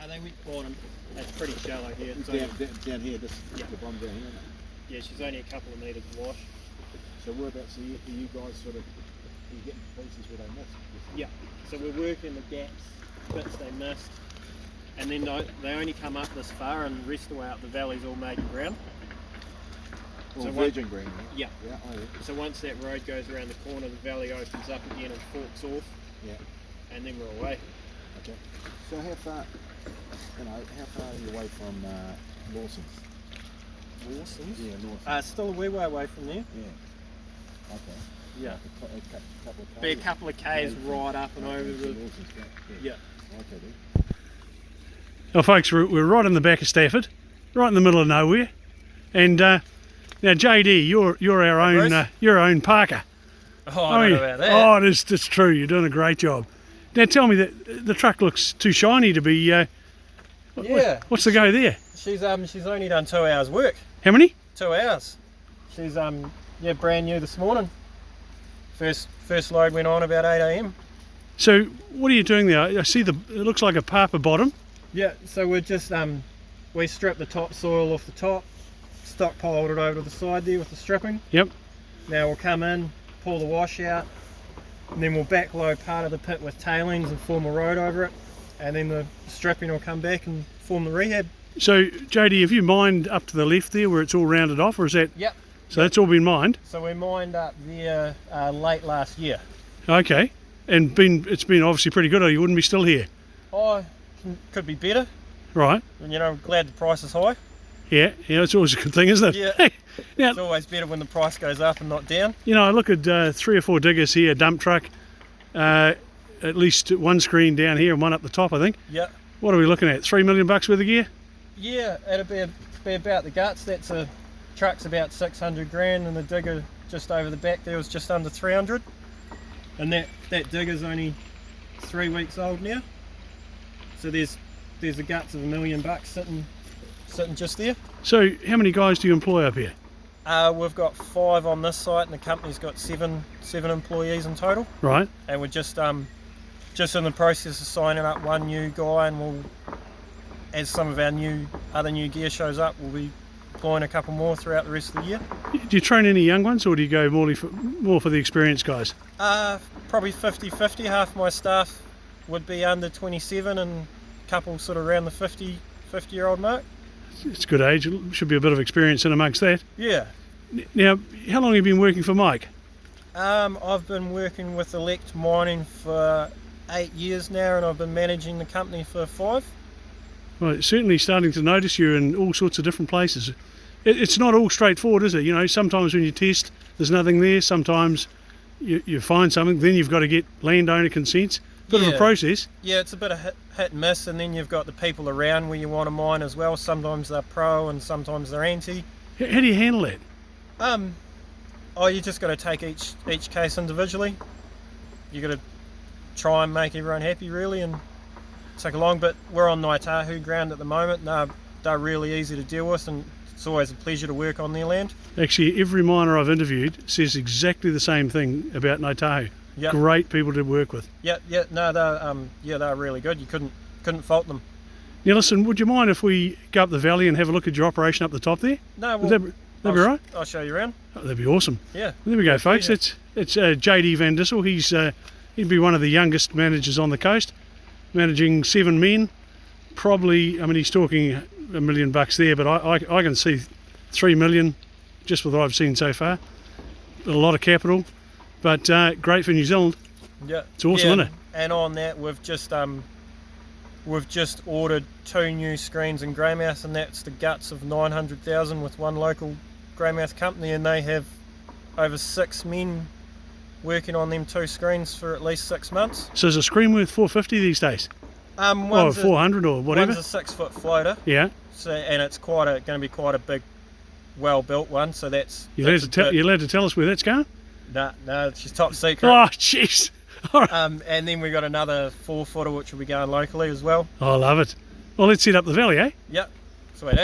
They went bottom. It's pretty shallow here. It's down here, this the bottom down here. Yeah, she's only a couple of metres wash. So whereabouts are you guys sort of, are you getting places where they miss? Yeah, so we're working the gaps, bits they missed, and then they only come up this far, and the rest of the way up the valley's all maiden ground. All so virgin green, yeah. Yeah. Oh, yeah. So once that road goes around the corner, the valley opens up again and forks off. Yeah. And then we're away. Okay. So how far are you away from Lawson's? Lawson's? Yeah, Lawson's. Still a wee way away from there. Yeah. Okay. Yeah. Like a couple of k's. Be a couple of k's right up and over the. Yeah. Okay then. Well, folks, we're right in the back of Stafford, right in the middle of nowhere, and now JD, you're our own parker. Oh, I don't know about that. Oh, it's true. You're doing a great job. Now tell me that the truck looks too shiny to be. Yeah. What's the go there? She's only done 2 hours work. How many? 2 hours. She's brand new this morning. First load went on about 8 AM. So what are you doing there? I see it looks like a parper bottom. Yeah. So we're just we stripped the topsoil off the top, stockpiled it over to the side there with the stripping. Yep. Now we'll come in, pull the wash out, and then we'll backload part of the pit with tailings and form a road over it, and then the stripping will come back and form the rehab. So JD, have you mined up to the left there where it's all rounded off, or is that? Yep. So that's all been mined? So we mined up there late last year. Okay. And it's been obviously pretty good, or you wouldn't be still here? Oh, could be better. Right. And glad the price is high. Yeah, it's always a good thing, isn't it? Yeah. Now, it's always better when the price goes up and not down. I look at 3 or 4 diggers here, dump truck, at least one screen down here and one up the top, I think. Yeah. What are we looking at? $3 million worth of gear? Yeah, it'll be about the guts. Truck's about 600 grand, and the digger just over the back there was just under 300. And that digger's only 3 weeks old now. So there's the guts of $1 million sitting just there. So how many guys do you employ up here? We've got 5 on this site, and the company's got seven employees in total. Right. And we're just in the process of signing up one new guy, and we'll, as some of our other new gear shows up, we'll be employing a couple more throughout the rest of the year. Do you train any young ones, or do you go more for the experienced guys? Probably 50-50. Half my staff would be under 27, and a couple sort of around the 50-year-old mark. It's a good age. Should be a bit of experience in amongst that. Yeah. Now, how long have you been working for Mike? I've been working with Elete Mining for 8 years now, and I've been managing the company for 5. Well, certainly starting to notice you in all sorts of different places. It's not all straightforward, is it? Sometimes when you test, there's nothing there. Sometimes you find something, then you've got to get landowner consents. Bit of a process. Yeah, it's a bit of hit and miss, and then you've got the people around where you want to mine as well. Sometimes they're pro and sometimes they're anti. How do you handle that? You just got to take each case individually. You got to try and make everyone happy, really, and take along. But we're on Ngaitahu ground at the moment. They're really easy to deal with, and it's always a pleasure to work on their land. Actually, every miner I've interviewed says exactly the same thing about Ngaitahu. Yep. Great people to work with. They're really good. You couldn't fault them. Now listen, would you mind if we go up the valley and have a look at your operation up the top there? No, would that be right? I'll show you around. Oh, that'd be awesome. Yeah. There we go, folks. It's JD Van Dissel. He'd be one of the youngest managers on the coast, managing 7 men. Probably, he's talking $1 million there, but I can see 3 million just with what I've seen so far. A lot of capital. But great for New Zealand. Yeah, it's awesome, isn't it? And on that, we've just ordered 2 new screens in Greymouth, and that's the guts of 900,000 with one local Greymouth company, and they have over 6 men working on them 2 screens for at least 6 months. So is a screen worth 450 these days? Or 400 or whatever. One's a 6-foot floater. Yeah. So and it's going to be quite a big, well-built one. So that's. You're allowed to tell us where that's going? No, it's just top secret. Oh, jeez. Right. And then we've got another 4-footer which will be going locally as well. I love it. Well, let's head up the valley, eh? Yep.